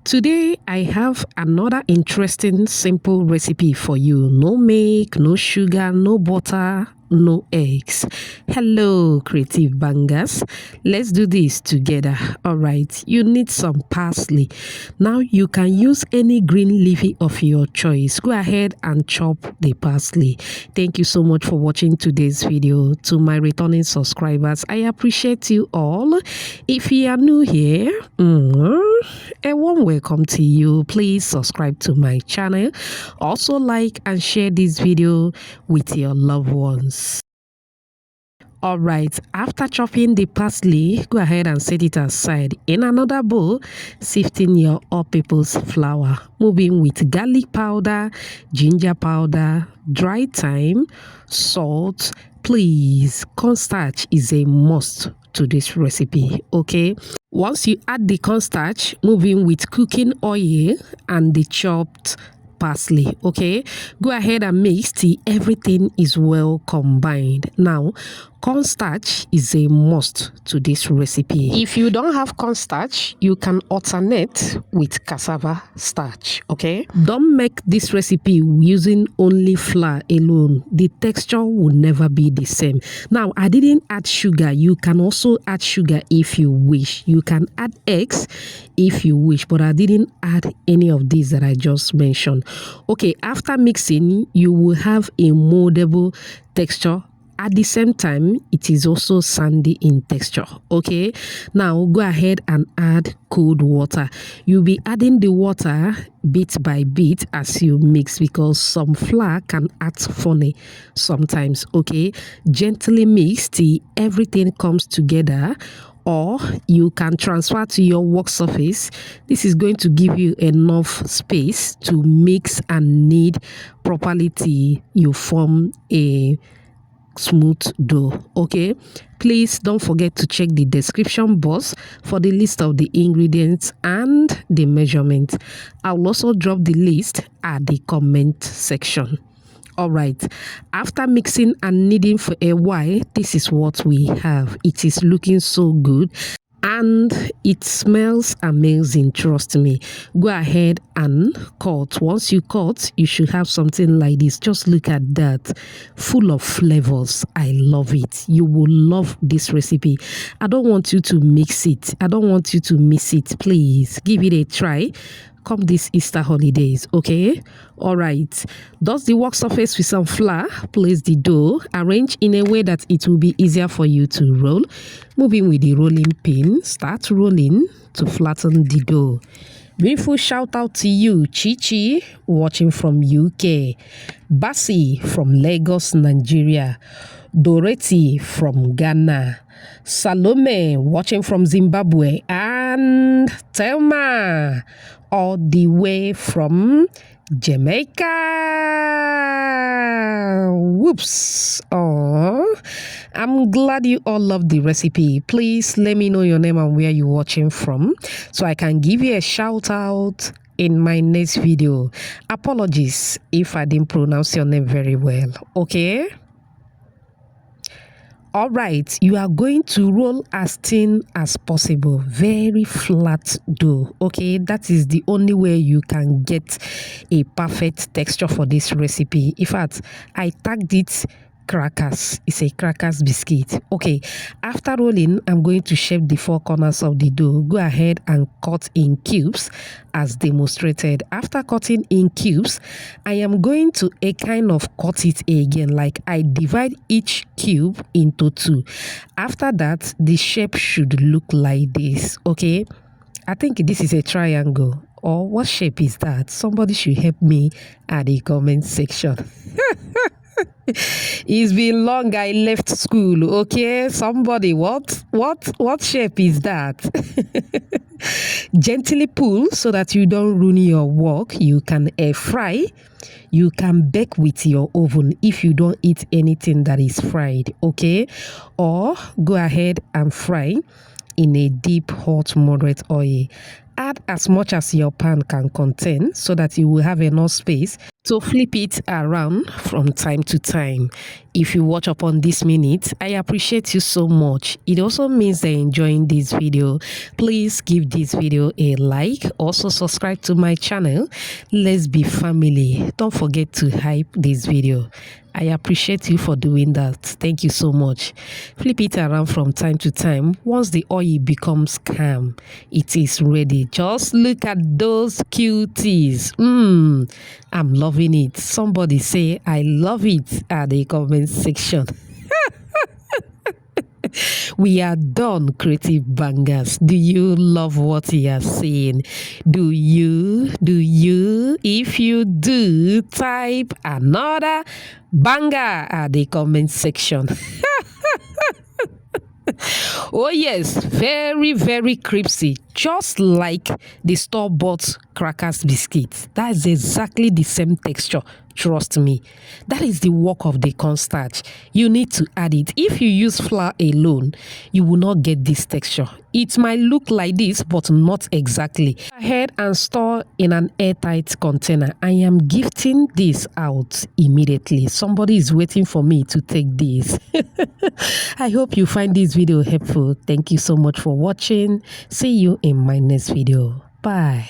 Today, I have another interesting, simple recipe for you. No milk, no sugar, no butter, no eggs. Hello, creative bangers. Let's do this together. All right, you need some parsley. Now, you can use any green leafy of your choice. Go ahead and chop the parsley. Thank you so much for watching today's video. To my returning subscribers, I appreciate you all. If you are new here, a warm welcome to you. Please subscribe to my channel. Also like and share this video with your loved ones. All right, after chopping the parsley, go ahead and set it aside. In another bowl, sifting your all-purpose flour. Moving with garlic powder, ginger powder, dry thyme, salt. Please, cornstarch is a must to this recipe, okay? Once you add the cornstarch, move in with cooking oil and the chopped parsley, okay? Go ahead and mix till everything is well combined. Now, cornstarch is a must to this recipe. If you don't have cornstarch, you can alternate with cassava starch, okay? Don't make this recipe using only flour alone. The texture will never be the same. Now, I didn't add sugar. You can also add sugar if you wish. You can add eggs if you wish, but I didn't add any of these that I just mentioned. Okay, after mixing, you will have a moldable texture. At the same time, it is also sandy in texture, okay? Now, go ahead and add cold water. You'll be adding the water bit by bit as you mix because some flour can act funny sometimes, okay? Gently mix till everything comes together, or you can transfer to your work surface. This is going to give you enough space to mix and knead properly till you form a smooth dough, okay? Please don't forget to check the description box for the list of the ingredients and the measurements. I'll also drop the list at the comment section. All right, after mixing and kneading for a while, this is what we have. It is looking so good and it smells amazing, trust me. Go ahead and cut. Once you cut, you should have something like this. Just look at that, full of flavors. I love it. You will love this recipe. I don't want you to mix it. I don't want you to miss it. Please give it a try come this Easter holidays, okay? All right, dust the work surface with some flour. Place the dough, arrange in a way that it will be easier for you to roll. Moving with the rolling pin, start rolling to flatten the dough. Beautiful shout out to you, Chichi, watching from UK, Basi from Lagos, Nigeria, Doreti from Ghana, Salome watching from Zimbabwe, and Thelma all the way from Jamaica. Whoops. Oh, I'm glad you all love the recipe. Please let me know your name and where you're watching from so I can give you a shout out in my next video. Apologies if I didn't pronounce your name very well, okay? All right, you are going to roll as thin as possible, very flat dough, okay? That is the only way you can get a perfect texture for this recipe. In fact, I tagged it crackers. It's a crackers biscuit. Okay, after rolling, I'm going to shape the four corners of the dough. Go ahead and cut in cubes as demonstrated. After cutting in cubes, I am going to kind of cut it again, like I divide each cube into two. After that, the shape should look like this, okay? I think this is a triangle. Or what shape is that? Somebody should help me at the comment section. It's been long I left school, okay? Somebody, what shape is that? Gently pull so that you don't ruin your work. You can air fry. You can bake with your oven if you don't eat anything that is fried, okay? Or go ahead and fry in a deep, hot, moderate oil. Add as much as your pan can contain so that you will have enough space to flip it around from time to time. If you watch up on this minute, I appreciate you so much. It also means they're enjoying this video. Please give this video a like. Also subscribe to my channel. Let's be family. Don't forget to hype this video. I appreciate you for doing that. Thank you so much. Flip it around from time to time. Once the oil becomes calm, it is ready. Just look at those cuties. I'm loving it. Somebody say I love it at the comment section. We are done, creative bangers. Do you love what you are saying? Do you? If you do, type another banger at the comment section. Oh yes, very, very crispy, just like the store-bought crackers biscuits. That is exactly the same texture. Trust me, that is the work of the cornstarch. You need to add it. If you use flour alone, you will not get this texture. It might look like this, but not exactly. Go ahead and store in an airtight container. I am gifting this out immediately. Somebody is waiting for me to take this. I hope you find this video helpful. Thank you so much for watching. See you in my next video. Bye.